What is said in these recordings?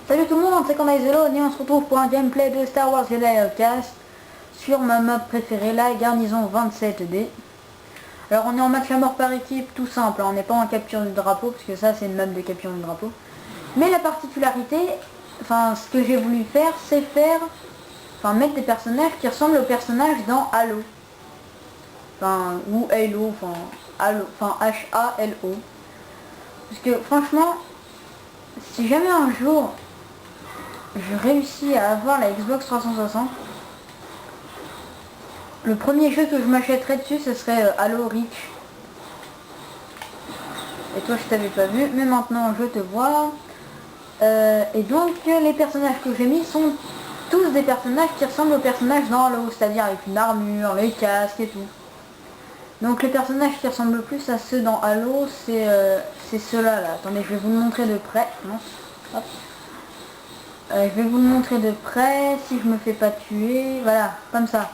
Salut tout le monde, c'est Kanaizello et on se retrouve pour un gameplay de Star Wars Jedi Outcast sur ma map préférée, la garnison 27D. Alors on est en match à mort par équipe, tout simple, on n'est pas en capture du drapeau, parce que ça c'est une map de capture du drapeau. Mais la particularité, enfin ce que j'ai voulu faire, c'est mettre des personnages qui ressemblent aux personnages dans Halo. Ou Halo, H-A-L-O. Parce que franchement, si jamais un jour je réussis à avoir la Xbox 360, le premier jeu que je m'achèterais dessus, ce serait Halo Reach. Et toi je t'avais pas vu, mais maintenant je te vois. Et donc les personnages que j'ai mis sont tous des personnages qui ressemblent aux personnages dans Halo, c'est-à-dire avec une armure, les casques et tout. Donc les personnages qui ressemblent le plus à ceux dans Halo, c'est ceux-là là. Attendez, je vais vous le montrer de près. Non. Hop. Je vais vous le montrer de près, si je me fais pas tuer, voilà, comme ça.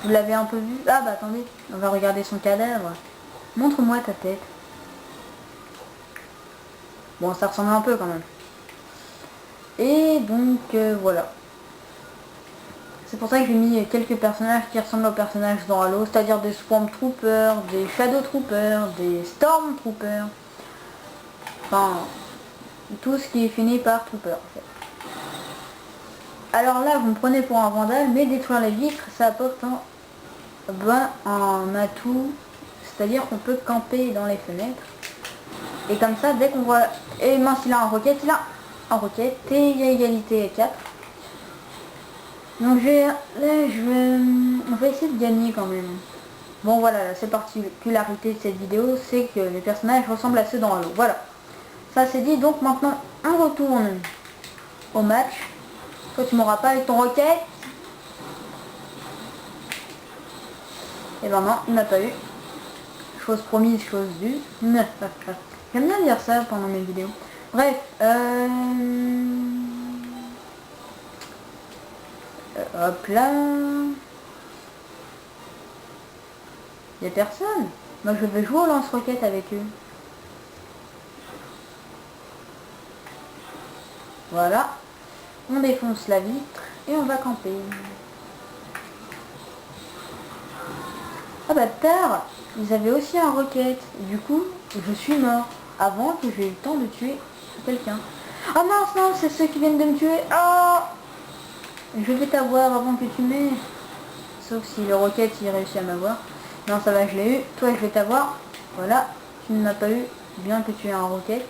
Vous l'avez un peu vu? Ah bah attendez, on va regarder son cadavre. Montre-moi ta tête. Bon, ça ressemble un peu quand même. Et donc voilà. C'est pour ça que j'ai mis quelques personnages qui ressemblent aux personnages dans Halo, c'est-à-dire des Swamp Troopers, des Shadow Troopers, des Storm Troopers. Enfin, tout ce qui est fini par Trooper en fait. Alors là, vous me prenez pour un vandale, mais détruire les vitres, ça apporte un atout, c'est-à-dire qu'on peut camper dans les fenêtres. Et comme ça, dès qu'on voit... Et mince, il a un roquette, et il y a égalité 4. Donc on va essayer de gagner quand même. Bon voilà, la seule particularité de cette vidéo, c'est que les personnages ressemblent à ceux dans Halo. Voilà, ça c'est dit, donc maintenant on retourne au match. Toi tu m'auras pas avec ton roquette. Et ben non, il m'a pas eu. Chose promise, chose due. J'aime bien dire ça pendant mes vidéos. Bref, hop là. Il y a personne. Moi je vais jouer au lance-roquette avec eux. Voilà. On défonce la vitre et on va camper. Ah bah tard, ils avaient aussi un roquette. Du coup, je suis mort avant que j'ai eu le temps de tuer quelqu'un. Ah mince, non, c'est ceux qui viennent de me tuer. Oh, je vais t'avoir avant que tu m'aies. Sauf si le roquette il réussit à m'avoir. Non, ça va, je l'ai eu. Toi, je vais t'avoir. Voilà, tu ne m'as pas eu, bien que tu aies un roquette.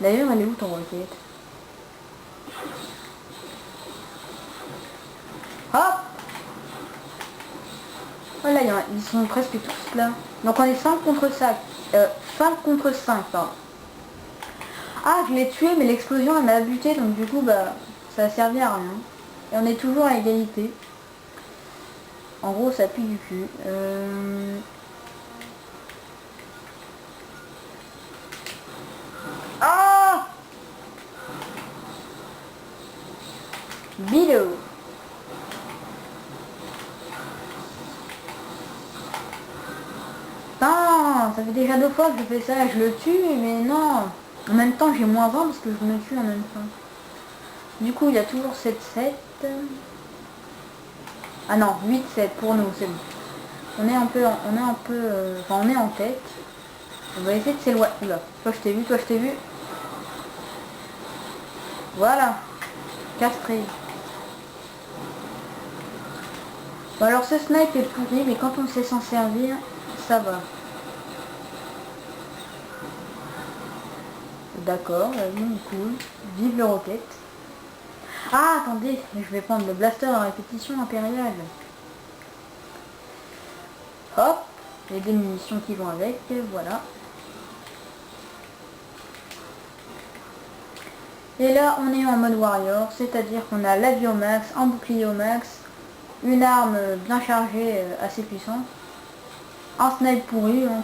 D'ailleurs, elle est où ton roquette? Hop. Voilà, ils sont presque tous là. Donc on est 5 contre 5. 5 contre 5, pardon. Ah, je l'ai tué, mais l'explosion elle m'a buté, donc du coup, bah, ça a servi à rien. Et on est toujours à égalité. En gros, ça pue du cul. Ah, Bilo. Putain, ça fait déjà 2 fois que je fais ça, je le tue, mais non. En même temps, j'ai moins 20 parce que je me tue en même temps. Du coup, il y a toujours 7-7. Ah non, 8-7 pour nous, c'est bon. On est en tête. On va essayer de s'éloigner. Oula, toi je t'ai vu, toi je t'ai vu. Voilà. Castré. Bon alors ce snipe est pourri, mais quand on sait s'en servir, ça va. D'accord, bon, cool. Vive le roquette. Ah, attendez, je vais prendre le blaster à répétition impériale. Hop, les deux munitions qui vont avec, voilà. Et là, on est en mode warrior, c'est-à-dire qu'on a la vie au max, un bouclier au max, une arme bien chargée, assez puissante, un snipe pourri, hein,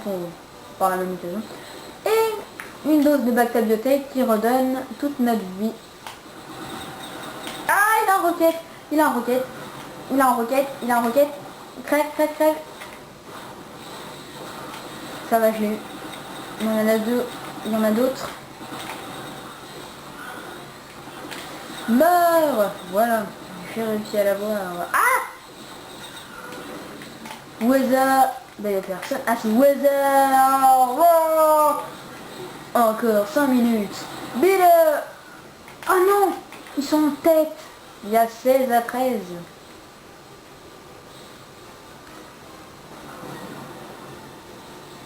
par la même occasion, et une dose de Bacta Biotech qui redonne toute notre vie. Ah, il a un roquette, il a un roquette, il a un roquette, il a un roquette, crève, crève, crève. Ça va, je l'ai eu. Il y en a deux, il y en a d'autres. Meurs. Voilà. J'ai réussi à l'avoir. Ah, Weather. Ben y'a personne. Ah c'est Weather. Oh, encore 5 minutes. Bille. Oh non, ils sont en tête. Il y a 16-13.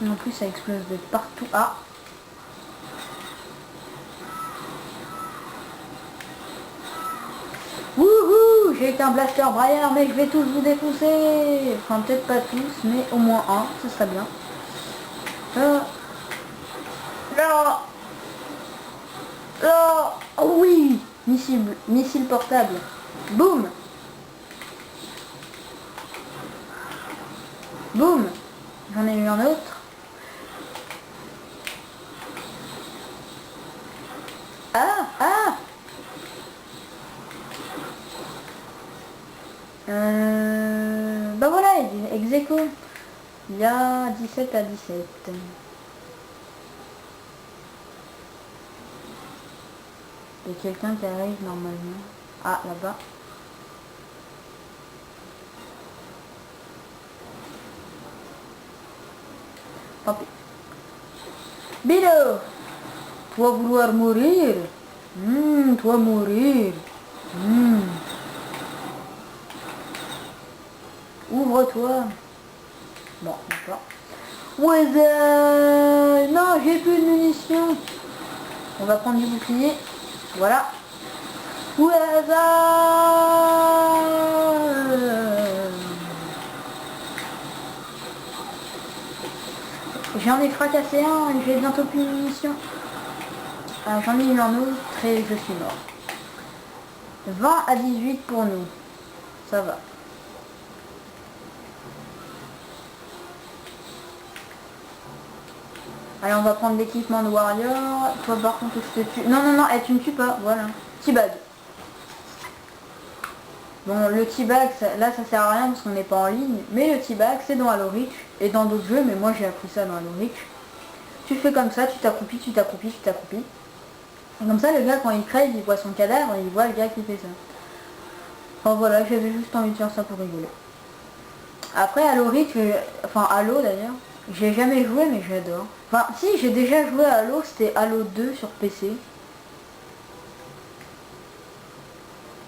En plus ça explose de partout. Ah, wouhou, j'ai été un blaster Briar, mais je vais tous vous défoncer. Enfin peut-être pas tous, mais au moins un, ce serait bien. Là, là, là. Oh oui, missile portable. Boum, boum. J'en ai eu un autre. Ah, ah. Bah voilà, ex aequo. Il y a 17-17. Il y a quelqu'un qui arrive normalement. Ah, là-bas. Tant pis. Bilo, toi vouloir mourir. Toi mourir. Ouvre-toi. Bon, d'accord. Weather. Non, j'ai plus de munitions. On va prendre du bouclier. Voilà. Weather. J'en ai fracassé un et j'ai bientôt plus de munitions. J'en ai eu un autre et je suis mort. 20-18 pour nous. Ça va. Allez, on va prendre l'équipement de Warrior. Toi par contre je te tue. Non, non, non, tu me tues pas. Voilà. T-bag. Bon, le T-bag, là ça sert à rien parce qu'on n'est pas en ligne. Mais le T-bag, c'est dans Halo Reach et dans d'autres jeux. Mais moi j'ai appris ça dans Halo Reach. Tu fais comme ça, tu t'accroupis, tu t'accroupis, tu t'accroupis. Et comme ça, le gars, quand il crève, il voit son cadavre et il voit le gars qui fait ça. Enfin voilà, j'avais juste envie de faire ça pour rigoler. Après, Halo Reach, enfin Halo d'ailleurs, j'ai jamais joué mais j'adore. Enfin, si, j'ai déjà joué à Halo, c'était Halo 2 sur PC.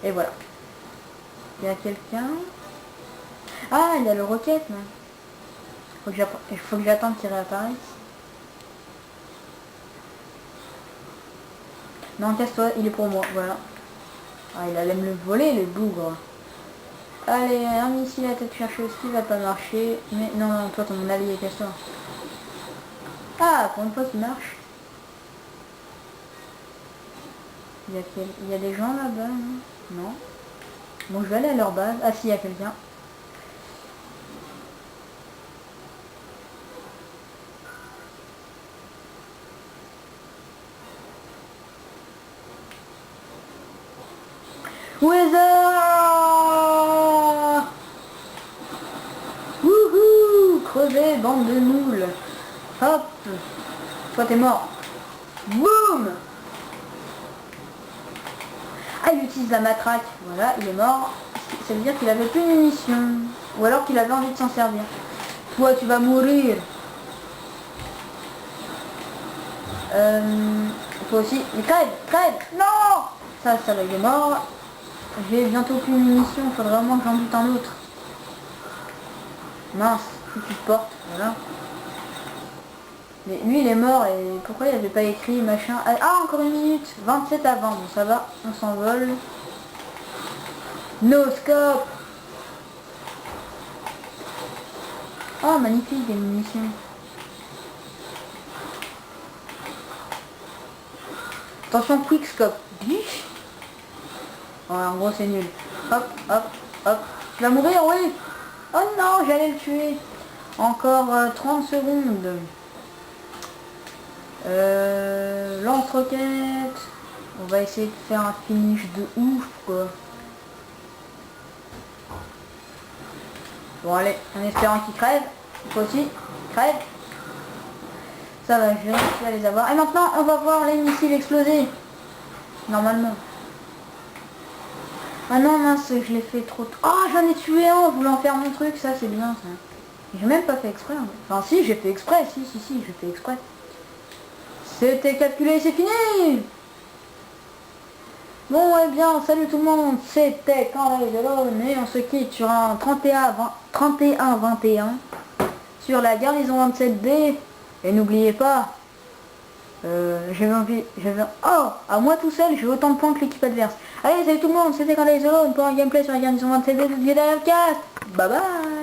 Et voilà. Il y a quelqu'un. Ah, il y a le Rocket, là. Il faut que j'attende qu'il réapparaisse. Non, casse-toi, il est pour moi, voilà. Ah, il allait me le voler, le bougre. Allez, un missile à tête chercher aussi, va pas marcher. Mais non, non, toi, t'es mon allié, casse-toi. Ah, pour une fois qu'il marche. Il y a des gens là-bas, non? Bon, je vais aller à leur base. Ah si, il y a quelqu'un. Weather. Wouhou. Crevé, bande de moules. Hop. Toi, t'es mort. Boum. Ah, il utilise la matraque. Voilà, il est mort. Ça veut dire qu'il avait plus de munitions. Ou alors qu'il avait envie de s'en servir. Toi, tu vas mourir. Toi aussi. Mais crève, crève. Non. Ça va, il est mort. J'ai bientôt plus de munitions. Il faudrait vraiment que j'en bute un autre. Mince, foutu de porte. Voilà. Mais lui il est mort et pourquoi il avait pas écrit machin. Ah, encore une minute, 27 avant, bon ça va, on s'envole. No scope. Oh magnifique des munitions. Attention quick scope. Biche. Ouais, en gros c'est nul. Hop, hop, hop. Tu vas mourir, oui. Oh non, j'allais le tuer. Encore 30 secondes. Lance-roquette. On va essayer de faire un finish de ouf quoi. Bon allez, en espérant qu'il crève. Toi aussi, crève. Ça va, je vais réussir à les avoir. Et maintenant on va voir les missiles exploser. Normalement. Ah non, mince, je l'ai fait trop tôt. Ah, j'en ai tué un en voulant faire mon truc, ça c'est bien ça. J'ai même pas fait exprès. Enfin si, j'ai fait exprès, si, j'ai fait exprès. C'était calculé, c'est fini. Bon, eh bien, salut tout le monde, c'était Candace Alone et on se quitte sur un 31-21 sur la garnison 27D. Et n'oubliez pas, oh, à moi tout seul, j'ai autant de points que l'équipe adverse. Allez, salut tout le monde, c'était Candace Alone pour un gameplay sur la garnison 27D de Bye bye.